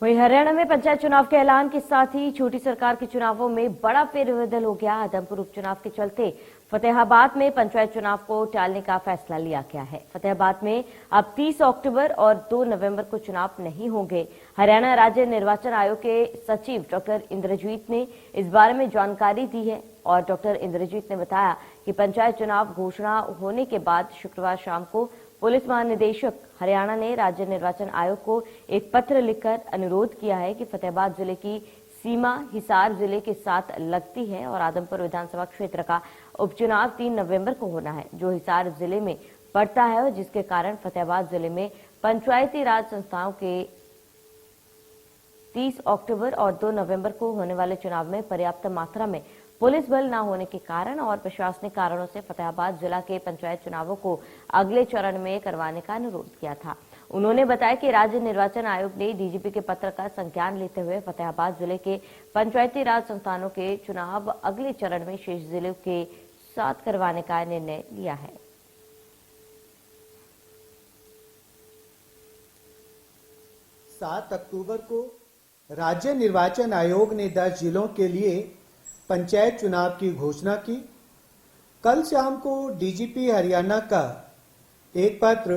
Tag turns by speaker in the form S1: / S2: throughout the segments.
S1: वहीं हरियाणा में पंचायत चुनाव के ऐलान के साथ ही छोटी सरकार के चुनावों में बड़ा फेरबदल हो गया। आदमपुर उपचुनाव के चलते फतेहाबाद में पंचायत चुनाव को टालने का फैसला लिया गया है। फतेहाबाद में अब 30 अक्टूबर और 2 नवंबर को चुनाव नहीं होंगे। हरियाणा राज्य निर्वाचन आयोग के सचिव डॉक्टर इंद्रजीत ने इस बारे में जानकारी दी है और डॉक्टर इंद्रजीत ने बताया कि पंचायत चुनाव घोषणा होने के बाद शुक्रवार शाम को पुलिस महानिदेशक हरियाणा ने राज्य निर्वाचन आयोग को एक पत्र लिखकर अनुरोध किया है कि फतेहाबाद जिले की सीमा हिसार जिले के साथ लगती है और आदमपुर विधानसभा क्षेत्र का उपचुनाव 3 नवंबर को होना है, जो हिसार जिले में पड़ता है और जिसके कारण फतेहाबाद जिले में पंचायती राज संस्थाओं के 30 अक्टूबर और 2 नवंबर को होने वाले चुनाव में पर्याप्त मात्रा में पुलिस बल न होने के कारण और प्रशासनिक कारणों से फतेहाबाद जिला के पंचायत चुनावों को अगले चरण में करवाने का अनुरोध किया था। उन्होंने बताया कि राज्य निर्वाचन आयोग ने डीजीपी के पत्र का संज्ञान लेते हुए फतेहाबाद जिले के पंचायती राज संस्थानों के चुनाव अगले चरण में शेष जिलों के साथ करवाने का निर्णय लिया है।
S2: 7 अक्टूबर को राज्य निर्वाचन आयोग ने 10 जिलों के लिए पंचायत चुनाव की घोषणा की। कल शाम को डीजीपी हरियाणा का एक पत्र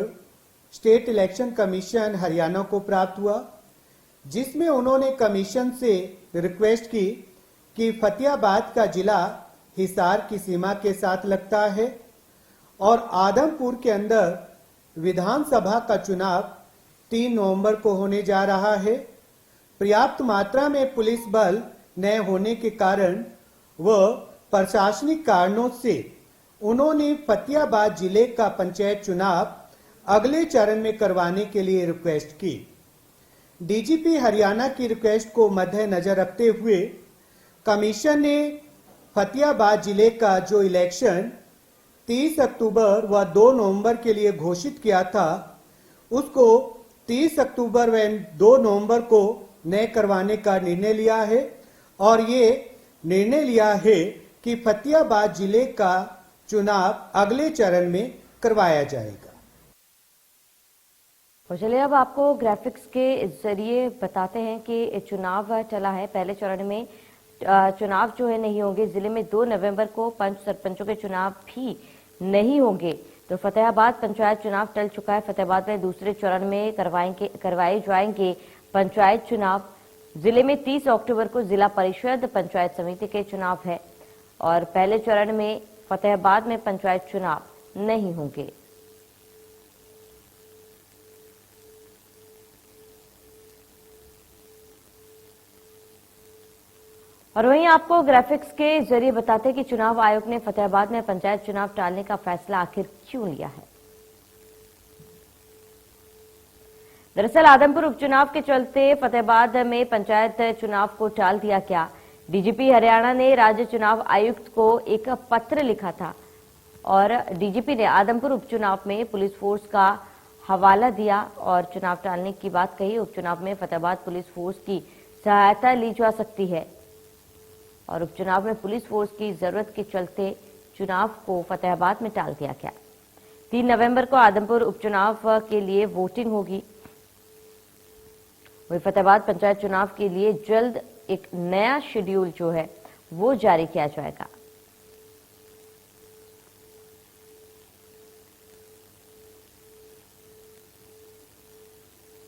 S2: स्टेट इलेक्शन कमीशन हरियाणा को प्राप्त हुआ, जिसमें उन्होंने कमीशन से रिक्वेस्ट की कि फतेहाबाद का जिला हिसार की सीमा के साथ लगता है और आदमपुर के अंदर विधानसभा का चुनाव 3 नवंबर को होने जा रहा है। पर्याप्त मात्रा में पुलिस बल न होने के कारण व प्रशासनिक कारणों से उन्होंने फतेहाबाद जिले का पंचायत चुनाव अगले चरण में करवाने के लिए रिक्वेस्ट की। डीजीपी हरियाणा की रिक्वेस्ट को मद्देनजर रखते हुए कमीशन ने फतेहाबाद जिले का जो इलेक्शन 30 अक्टूबर व 2 नवंबर के लिए घोषित किया था, उसको 30 अक्टूबर व 2 नवंबर को न करवाने का निर्णय लिया है और ये निर्णय लिया है कि फतेहाबाद जिले का चुनाव अगले चरण में करवाया जाएगा।
S1: तो चलिए अब आपको ग्राफिक्स के जरिए बताते हैं कि चुनाव चला है। पहले चरण में चुनाव जो है नहीं होंगे। जिले में 2 नवंबर को पंच सरपंचों के चुनाव भी नहीं होंगे। तो फतेहाबाद पंचायत चुनाव टल चुका है। फतेहाबाद में दूसरे चरण में करवाए जाएंगे पंचायत चुनाव। जिले में 30 अक्टूबर को जिला परिषद पंचायत समिति के चुनाव है और पहले चरण में फतेहाबाद में पंचायत चुनाव नहीं होंगे। और वहीं आपको ग्राफिक्स के जरिए बताते हैं कि चुनाव आयोग ने फतेहाबाद में पंचायत चुनाव टालने का फैसला आखिर क्यों लिया है। दरअसल आदमपुर उपचुनाव के चलते फतेहाबाद में पंचायत चुनाव को टाल दिया गया। डीजीपी हरियाणा ने राज्य चुनाव आयुक्त को एक पत्र लिखा था और डीजीपी ने आदमपुर उपचुनाव में पुलिस फोर्स का हवाला दिया और चुनाव टालने की बात कही। उपचुनाव में फतेहाबाद पुलिस फोर्स की सहायता ली जा सकती है और उपचुनाव में पुलिस फोर्स की जरूरत के चलते चुनाव को फतेहाबाद में टाल दिया गया। 3 नवंबर को आदमपुर उपचुनाव के लिए वोटिंग होगी। वही फतेहाबाद पंचायत चुनाव के लिए जल्द एक नया शेड्यूल जो है वो जारी किया जाएगा।